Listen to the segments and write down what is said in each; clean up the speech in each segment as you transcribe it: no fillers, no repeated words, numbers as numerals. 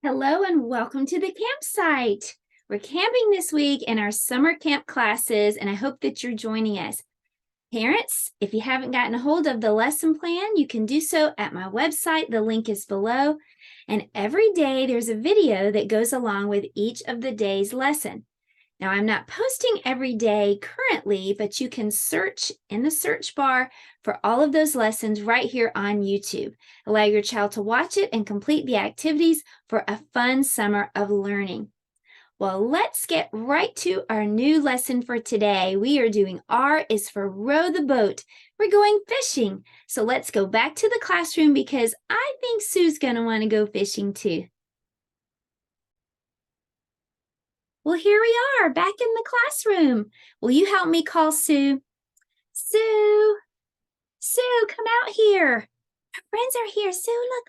Hello and welcome to the campsite. We're camping this week in our summer camp classes, and I hope that you're joining us. Parents, if you haven't gotten a hold of the lesson plan, you can do so at my website. The link is below. And every day there's a video that goes along with each of the day's lesson. Now, I'm not posting every day currently, but you can search in the search bar for all of those lessons right here on YouTube. Allow your child to watch it and complete the activities for a fun summer of learning. Well, let's get right to our new lesson for today. We are doing R is for row the boat. We're going fishing. So let's go back to the classroom because I think Sue's going to want to go fishing too. Well, here we are back in the classroom. Will you help me call Sue? Sue, Sue, come out here. Our friends are here. Sue, look,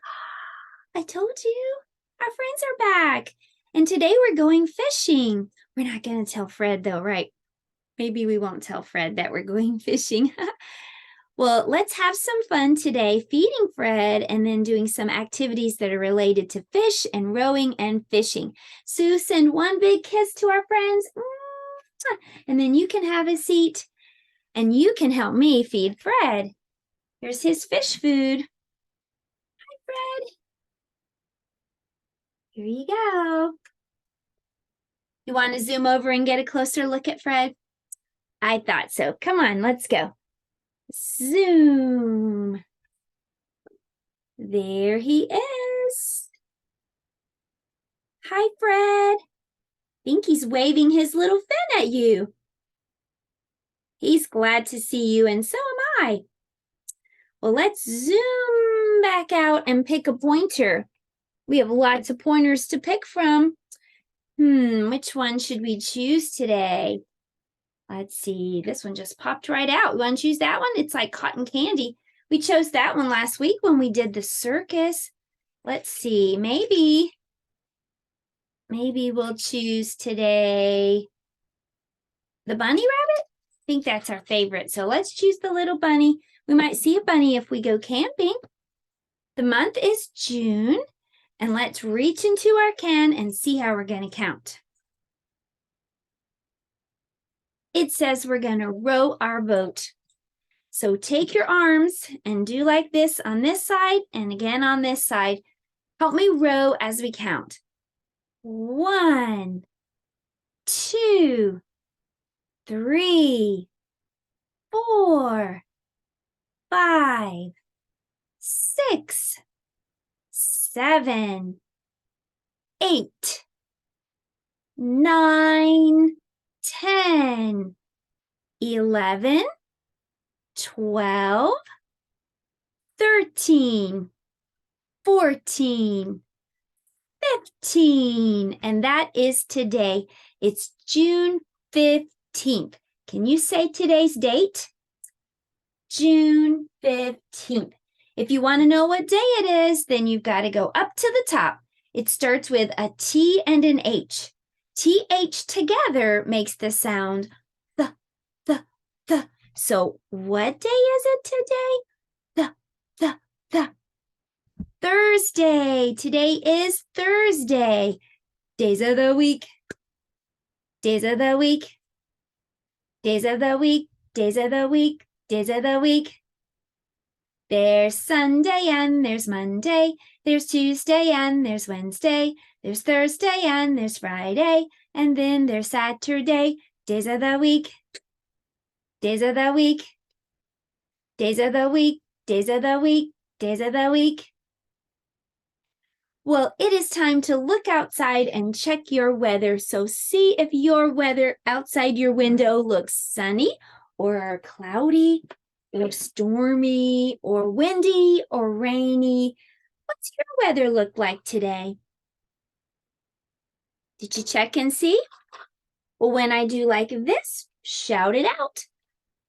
I told you, our friends are back. And today we're going fishing. We're not going to tell Fred though, right? Maybe we won't tell Fred that we're going fishing. Well, let's have some fun today feeding Fred and then doing some activities that are related to fish and rowing and fishing. Sue, send one big kiss to our friends. And then you can have a seat and you can help me feed Fred. Here's his fish food. Hi, Fred. Here you go. You want to zoom over and get a closer look at Fred? I thought so. Come on, let's go. Zoom. There he is. Hi, Fred. Think he's waving his little fin at you. He's glad to see you, and so am I. Well, let's zoom back out and pick a pointer. We have lots of pointers to pick from. Which one should we choose today? Let's see, this one just popped right out. You want to choose that one? It's like cotton candy. We chose that one last week when we did the circus. Let's see, maybe we'll choose today the bunny rabbit. I think that's our favorite. So let's choose the little bunny. We might see a bunny if we go camping. The month is June, and let's reach into our can and see how we're going to count. It says we're going to row our boat. So take your arms and do like this on this side and again on this side. Help me row as we count. 1, 2, 3, 4, 5, 6, 7, 8, 9, 10, 11, 12, 13, 14, 15, and that is today. It's June 15th. Can you say today's date? June 15th. If you want to know what day it is, then you've got to go up to the top. It starts with a T and an H. TH together makes the sound the. So what day is it today? The. Thursday. Today is Thursday. Days of the week. Days of the week. Days of the week. Days of the week. Days of the week. There's Sunday and there's Monday. There's Tuesday and there's Wednesday. There's Thursday and there's Friday. And then there's Saturday. Days of the week. Days of the week. Days of the week. Days of the week. Days of the week. Well, it is time to look outside and check your weather. So see if your weather outside your window looks sunny or cloudy or stormy or windy or rainy. What's your weather look like today? Did you check and see? Well, when I do like this, shout it out.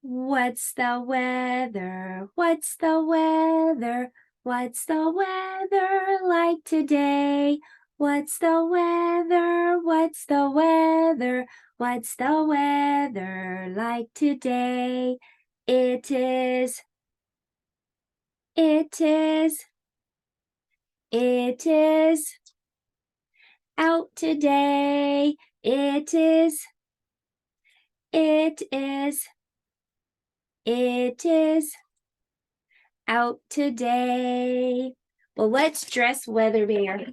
What's the weather? What's the weather? What's the weather like today? What's the weather? What's the weather? What's the weather like today? It is out today. It is. Out today. Well, let's dress Weather Bear.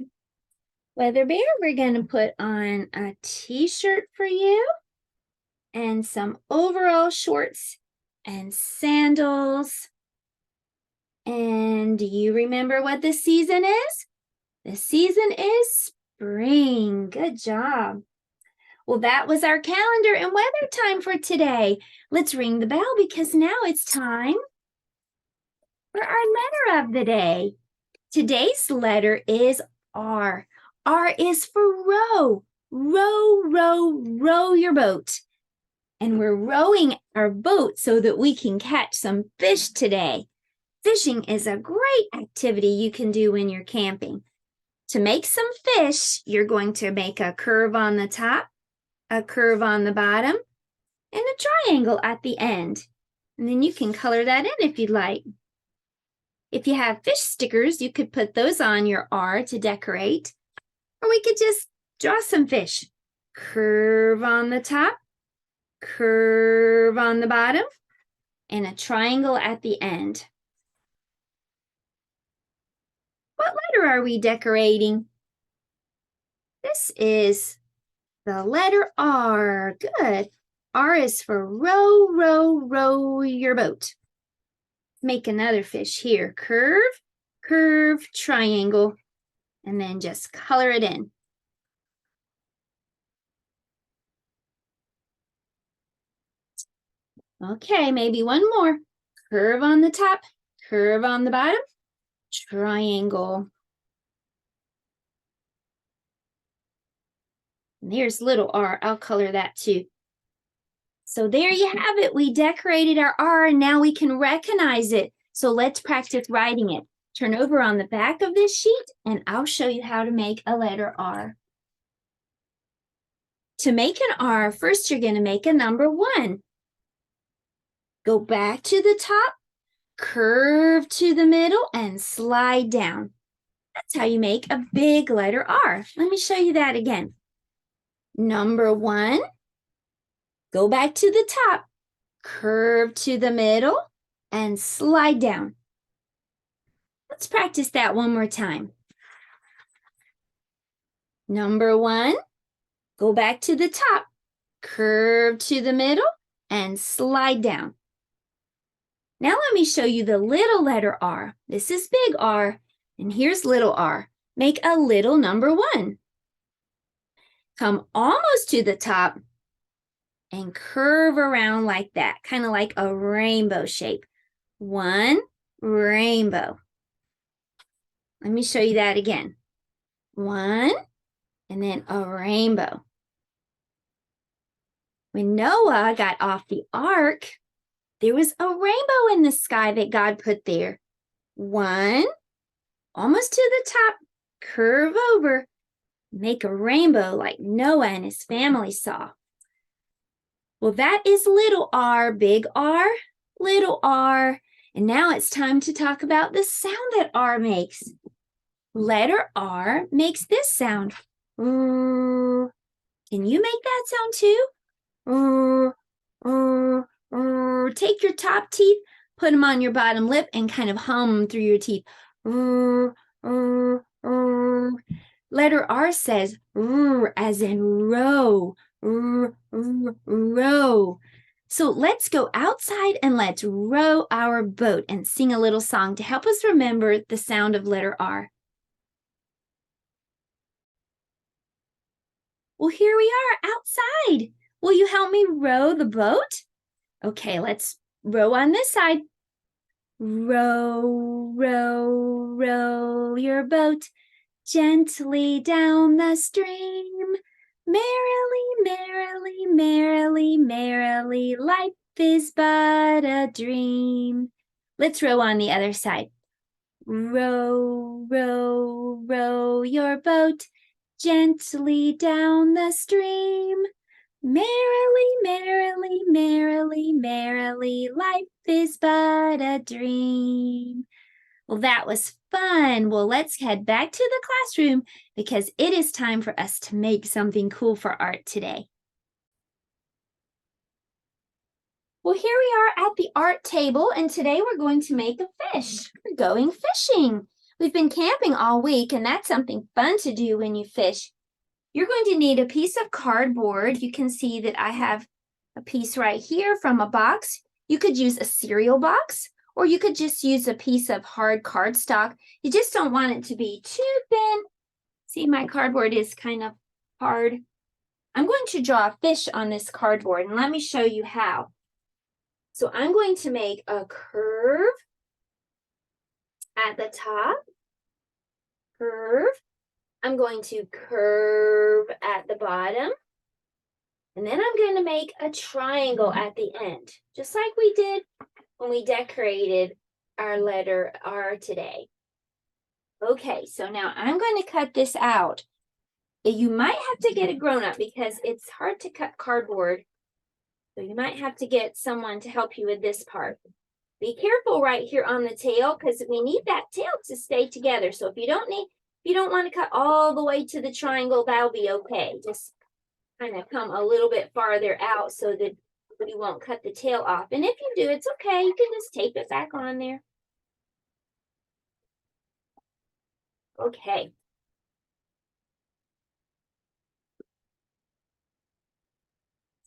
Weather Bear, we're going to put on a t-shirt for you and some overall shorts and sandals. And do you remember what the season is? The season is spring. Good job. Well, that was our calendar and weather time for today. Let's ring the bell because now it's time for our letter of the day. Today's letter is R. R is for row. Row, row, row your boat. And we're rowing our boat so that we can catch some fish today. Fishing is a great activity you can do when you're camping. To make some fish, you're going to make a curve on the top, a curve on the bottom, and a triangle at the end. And then you can color that in if you'd like. If you have fish stickers, you could put those on your R to decorate. Or we could just draw some fish. Curve on the top, curve on the bottom, and a triangle at the end. What letter are we decorating? This is the letter R. Good. R is for row, row, row your boat. Make another fish here. Curve, curve, triangle, and then just color it in. Okay, maybe one more. Curve on the top, curve on the bottom, triangle. And here's little R. I'll color that too. So there you have it. We decorated our R and now we can recognize it. So let's practice writing it. Turn over on the back of this sheet and I'll show you how to make a letter R. To make an R, first you're going to make a number 1. Go back to the top, curve to the middle, and slide down. That's how you make a big letter R. Let me show you that again. Number 1, go back to the top, curve to the middle, and slide down. Let's practice that one more time. Number 1, go back to the top, curve to the middle, and slide down. Now let me show you the little letter R. This is big R, and here's little r. Make a little number 1. Come almost to the top and curve around like that, kind of like a rainbow shape. 1 rainbow. Let me show you that again. 1 and then a rainbow. When Noah got off the ark, there was a rainbow in the sky that God put there. 1, almost to the top, curve over, make a rainbow like Noah and his family saw. Well, that is little r, big R, little r. And now it's time to talk about the sound that R makes. Letter R makes this sound. Can you make that sound too? Take your top teeth, put them on your bottom lip, and kind of hum through your teeth. Letter R says as in row. Row. So let's go outside and let's row our boat and sing a little song to help us remember the sound of letter R. Well, here we are outside. Will you help me row the boat? Okay, let's row on this side. Row, row, row your boat gently down the stream. Merrily, merrily, merrily, merrily, life is but a dream. Let's row on the other side. Row, row, row your boat gently down the stream. Merrily, merrily, merrily, merrily, life is but a dream. Well, that was fun. Well, let's head back to the classroom because it is time for us to make something cool for art today. Well, here we are at the art table, and today we're going to make a fish. We're going fishing. We've been camping all week, and that's something fun to do when you fish. You're going to need a piece of cardboard. You can see that I have a piece right here from a box. You could use a cereal box, or you could just use a piece of hard cardstock. You just don't want it to be too thin. See, my cardboard is kind of hard. I'm going to draw a fish on this cardboard, and let me show you how. So I'm going to make a curve at the top, curve. I'm going to curve at the bottom, and then I'm going to make a triangle at the end, just like we did when we decorated our letter R today. Okay, so now I'm going to cut this out. You might have to get a grown-up because it's hard to cut cardboard. So you might have to get someone to help you with this part. Be careful right here on the tail because we need that tail to stay together. So if you don't want to cut all the way to the triangle, that'll be okay. Just kind of come a little bit farther out so that you won't cut the tail off. And if you do, it's okay. You can just tape it back on there. Okay.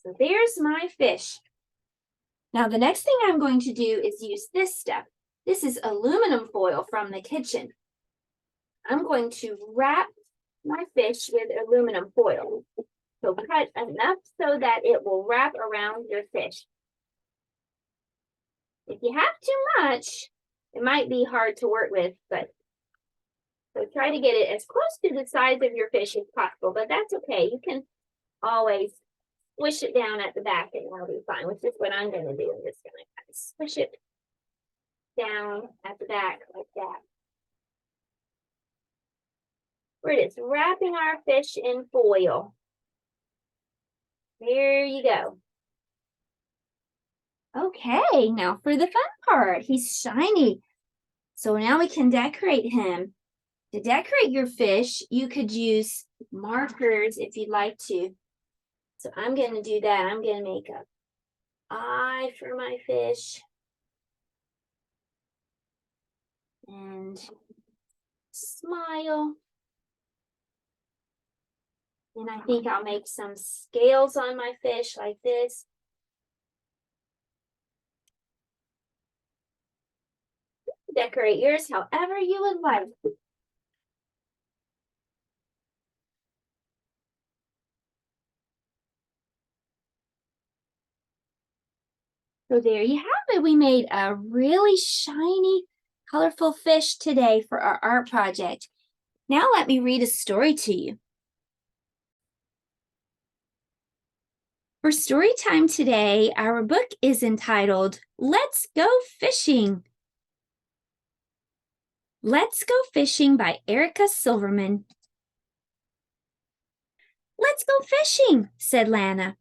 So there's my fish. Now the next thing I'm going to do is use this stuff. This is aluminum foil from the kitchen. I'm going to wrap my fish with aluminum foil. So cut enough so that it will wrap around your fish. If you have too much, it might be hard to work with, but so try to get it as close to the size of your fish as possible, but that's okay. You can always squish it down at the back and that'll be fine, which is what I'm going to do. I'm just going to kind of squish it down at the back like that. We're just wrapping our fish in foil. There you go. Okay, now for the fun part. He's shiny. So now we can decorate him. To decorate your fish, you could use markers if you'd like to. So I'm going to do that. I'm going to make an eye for my fish. And smile. And I think I'll make some scales on my fish like this. Decorate yours however you would like. So there you have it. We made a really shiny, colorful fish today for our art project. Now let me read a story to you. For story time today, our book is entitled, Let's Go Fishing. Let's Go Fishing by Erica Silverman. Let's go fishing, said Lana.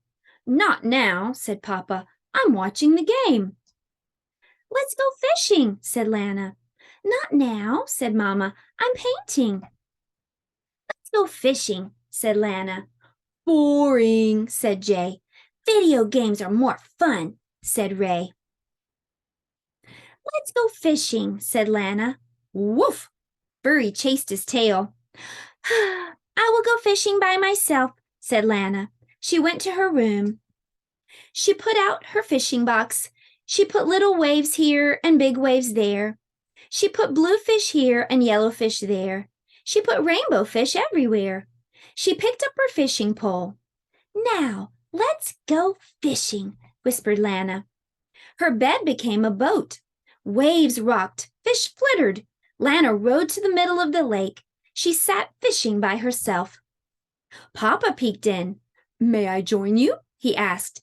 Not now, said Papa. I'm watching the game. Let's go fishing, said Lana. Not now, said Mama. I'm painting. Let's go fishing, said Lana. Boring, said Jay. Video games are more fun, said Ray. Let's go fishing, said Lana. Woof! Furry chased his tail. I will go fishing by myself, said Lana. She went to her room. She put out her fishing box. She put little waves here and big waves there. She put blue fish here and yellow fish there. She put rainbow fish everywhere. She picked up her fishing pole. Now, let's go fishing, whispered Lana. Her bed became a boat. Waves rocked, fish flittered. Lana rode to the middle of the lake. She sat fishing by herself. Papa peeked in. May I join you? He asked.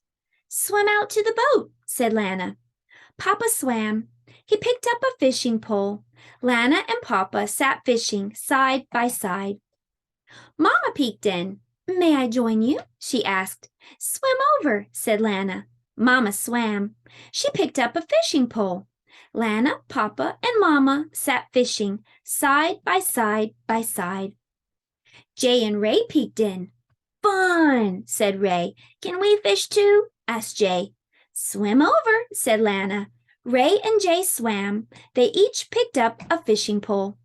Swim out to the boat, said Lana. Papa swam. He picked up a fishing pole. Lana and Papa sat fishing side by side. Mama peeked in. May I join you? She asked. Swim over, said Lana. Mama swam. She picked up a fishing pole. Lana, Papa, and Mama sat fishing side by side by side. Jay and Ray peeked in. Fun, said Ray. Can we fish too? Asked Jay. Swim over, said Lana. Ray and Jay swam. They each picked up a fishing pole.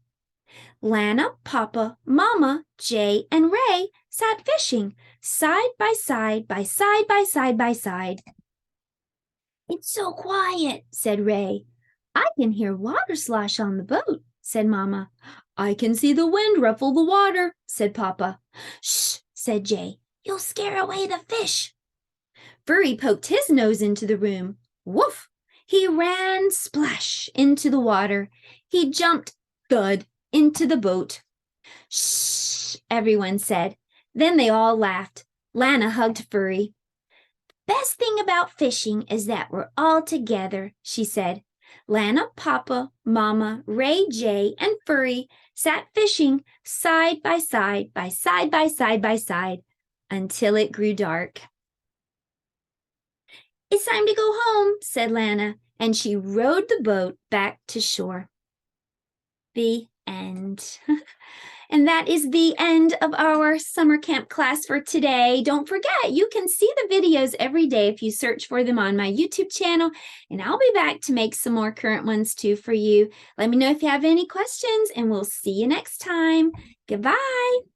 Lana, Papa, Mama, Jay, and Ray sat fishing side by side by side by side by side. It's so quiet, said Ray. I can hear water slosh on the boat, said Mama. I can see the wind ruffle the water, said Papa. Shh, said Jay. You'll scare away the fish. Furry poked his nose into the room. Woof! He ran splash into the water. He jumped thud into the boat. Shh, everyone said. Then they all laughed. Lana hugged Furry. Best thing about fishing is that we're all together, she said. Lana, Papa, Mama, Ray, Jay, and Furry sat fishing side by side by side by side by side until it grew dark. It's time to go home, said Lana, and she rowed the boat back to shore. The end. And that is the end of our summer camp class for today. Don't forget, you can see the videos every day if you search for them on my YouTube channel, and I'll be back to make some more current ones too for you. Let me know if you have any questions, and we'll see you next time. Goodbye.